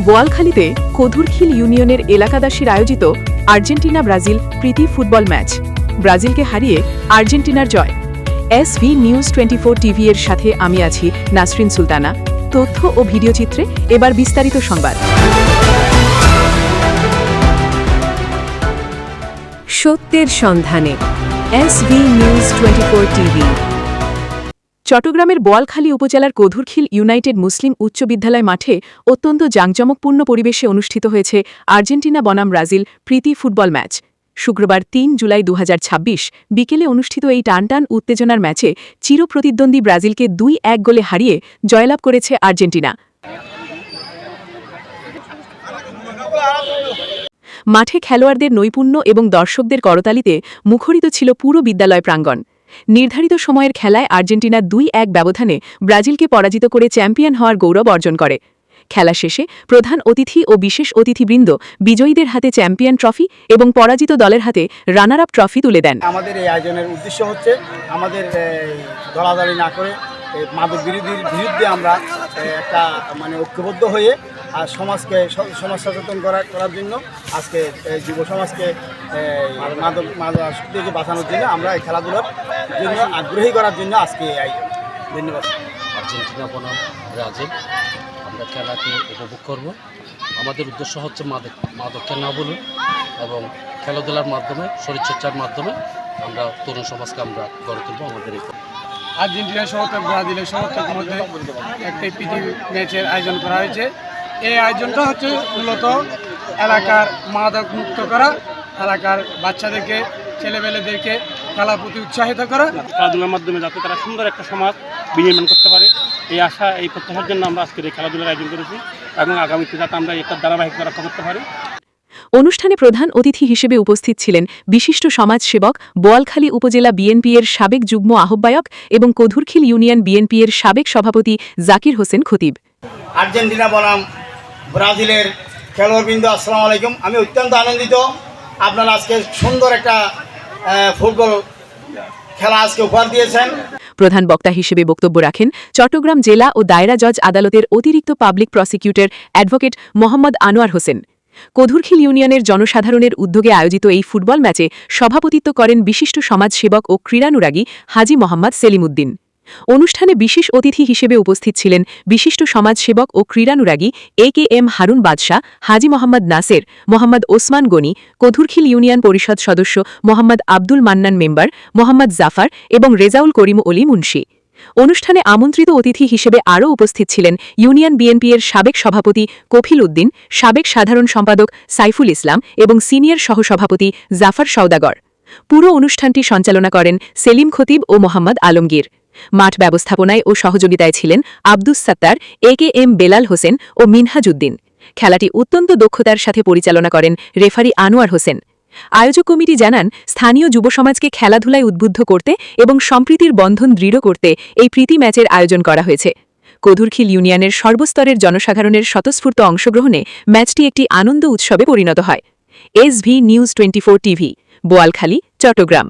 বোয়ালখালীতে কদুরখিল ইউনিয়নের এলাকাবাসীর আয়োজিত আর্জেন্টিনা ব্রাজিল প্রীতি ফুটবল ম্যাচ। ব্রাজিলকে হারিয়ে আর্জেন্টিনার জয়। SV নিউজ 24 টিভি এর সাথে আমি আছি নাসরিন সুলতানা। তথ্য ও ভিডিও চিত্রে এবার বিস্তারিত সংবাদ। সত্যের সন্ধানে SV নিউজ 24 টিভি। চট্টগ্রামের বোয়ালখালী উপজেলার কদুরখিল ইউনাইটেড মুসলিম উচ্চ বিদ্যালয় মাঠে অত্যন্ত জাঁকজমকপূর্ণ পরিবেশে অনুষ্ঠিত হয়েছে আর্জেন্টিনা বনাম ব্রাজিল প্রীতি ফুটবল ম্যাচ। শুক্রবার ৩ জুলাই ২০২৬ বিকেলে অনুষ্ঠিত এই টানটান উত্তেজনার ম্যাচে চিরপ্রতিদ্বন্দ্বী ব্রাজিলকে ২-১ গোলে হারিয়ে জয়লাভ করেছে আর্জেন্টিনা। মাঠে খেলোয়াড়দের নৈপুণ্য এবং দর্শকদের করতালিতে মুখরিত ছিল পুরো বিদ্যালয় প্রাঙ্গণ। নির্ধারিত সময়ের খেলায় আর্জেন্টিনা ২-১ ব্যবধানে ব্রাজিলকে পরাজিত করে চ্যাম্পিয়ন হওয়ার গৌরব অর্জন করে। খেলা শেষে প্রধান অতিথি ও বিশেষ অতিথিবৃন্দ বিজয়ীদের হাতে চ্যাম্পিয়ন ট্রফি এবং পরাজিত দলের হাতে রানার আপ ট্রফি তুলে দেন। আমাদের এই আয়োজনের উদ্দেশ্য হচ্ছে আমাদের দলাদলি না করে মাদক বিরুদ্ধে আমরা একটা ঐক্যবদ্ধ হয়ে আর সমাজ সচেতন করার জন্য আজকে যুব সমাজকে মাদক থেকে বাঁচানোর জন্য আমরা এই খেলাধুলার জন্য আগ্রহী করার জন্য আজকে এই আয়োজন। ধন্যবাদ। আর্জেন্টিনা বনাম ব্রাজিল আমরা খেলাকে উপভোগ করব। আমাদের উদ্দেশ্য হচ্ছে মাদককে না বলুন এবং খেলাধুলার মাধ্যমে শরীরচর্চার মাধ্যমে আমরা তরুণ সমাজকে আমরা গড়ে তুলব। আমাদের এই আর্জেন্টিনার সমর্থক ব্রাজিলের সমর্থকের মধ্যে একটি প্রীতি ম্যাচের আয়োজন করা হয়েছে। এই আয়োজনটা হচ্ছে মূলত এলাকার মাদক মুক্ত করা, এলাকার বাচ্চাদেরকে ছেলেবেলেদেরকে খেলার প্রতি উৎসাহিত করা, খেলাধুলার মাধ্যমে যাতে তারা সুন্দর একটা সমাজ বিনির্মাণ করতে পারে এই আশা এই প্রত্যাশার জন্য আমরা আজকের এই খেলাধুলার আয়োজন করেছি এবং আগামীতে যাতে আমরা একটা ধারাবাহিকতা রক্ষা করতে পারি। অনুষ্ঠানে প্রধান অতিথি হিসেবে উপস্থিত ছিলেন বিশিষ্ট সমাজসেবক, বোয়ালখালী উপজেলা বিএনপি এর সাবেক যুগ্ম আহ্বায়ক এবং কদুরখিল ইউনিয়ন বিএনপি এর সাবেক সভাপতি জাকির হোসেন খতিব। আর্জেন্টিনা বনাম ব্রাজিলের খেলোয়াড়বৃন্দ, আসসালামু আলাইকুম। আমি অত্যন্ত আনন্দিত আপনারা আজকে সুন্দর একটা ফুটবল খেলা আজকে উপহার দিয়েছেন। প্রধান বক্তা হিসেবে বক্তব্য রাখেন চট্টগ্রাম জেলা ও দায়রা জজ আদালতের অতিরিক্ত public prosecutor advocate Mohammad Anwar Hossain. Kadurkhil ইউনিয়নের জনসাধারণের উদ্যোগে আয়োজিত এই ফুটবল ম্যাচে সভাপতিত্ব করেন বিশিষ্ট সমাজসেবক ও ক্রীড়ানুরাগী হাজি মোহাম্মদ সেলিম উদ্দিন। অনুষ্ঠানে বিশেষ অতিথি হিসেবে উপস্থিত ছিলেন বিশিষ্ট সমাজসেবক ও ক্রীড়ানুরাগী AKM হারুন বাদশাহ, হাজি মোহাম্মদ নাসের, মোহাম্মদ ওসমান গনি, কদুরখিল ইউনিয়ন পরিষদ সদস্য মোহাম্মদ আব্দুল মান্নান মেম্বার, মোহাম্মদ জাফর এবং রেজাউল করিম অলি মুন্সি। অনুষ্ঠানে আমন্ত্রিত অতিথি হিসেবে আরও উপস্থিত ছিলেন ইউনিয়ন বিএনপি এর সাবেক সভাপতি কফিল উদ্দিন, সাবেক সাধারণ সম্পাদক সাইফুল ইসলাম এবং সিনিয়র সহসভাপতি জাফর সওদাগর। পুরো অনুষ্ঠানটি সঞ্চালনা করেন সেলিম খতিব ও মোহাম্মদ আলমগীর। মাঠ ব্যবস্থাপনায় ও সহযোগিতায় ছিলেন আব্দুস সাত্তার, AKM বেলাল হোসেন ও মিনহাজ উদ্দিন। খেলাটি অত্যন্ত দক্ষতার সাথে পরিচালনা করেন রেফারি আনোয়ার হোসেন। আয়োজক কমিটি জানান, স্থানীয় যুব সমাজকে খেলাধুলায় উদ্বুদ্ধ করতে এবং সম্প্রীতির বন্ধন দৃঢ় করতে এই প্রীতি ম্যাচের আয়োজন করা হয়েছে। কদুরখিল ইউনিয়নের সর্বস্তরের জনসাধারণের স্বতঃস্ফূর্ত অংশগ্রহণে ম্যাচটি একটি আনন্দ উৎসবে পরিণত হয়। SV news 24 TV, Boalkhali, Chittagong.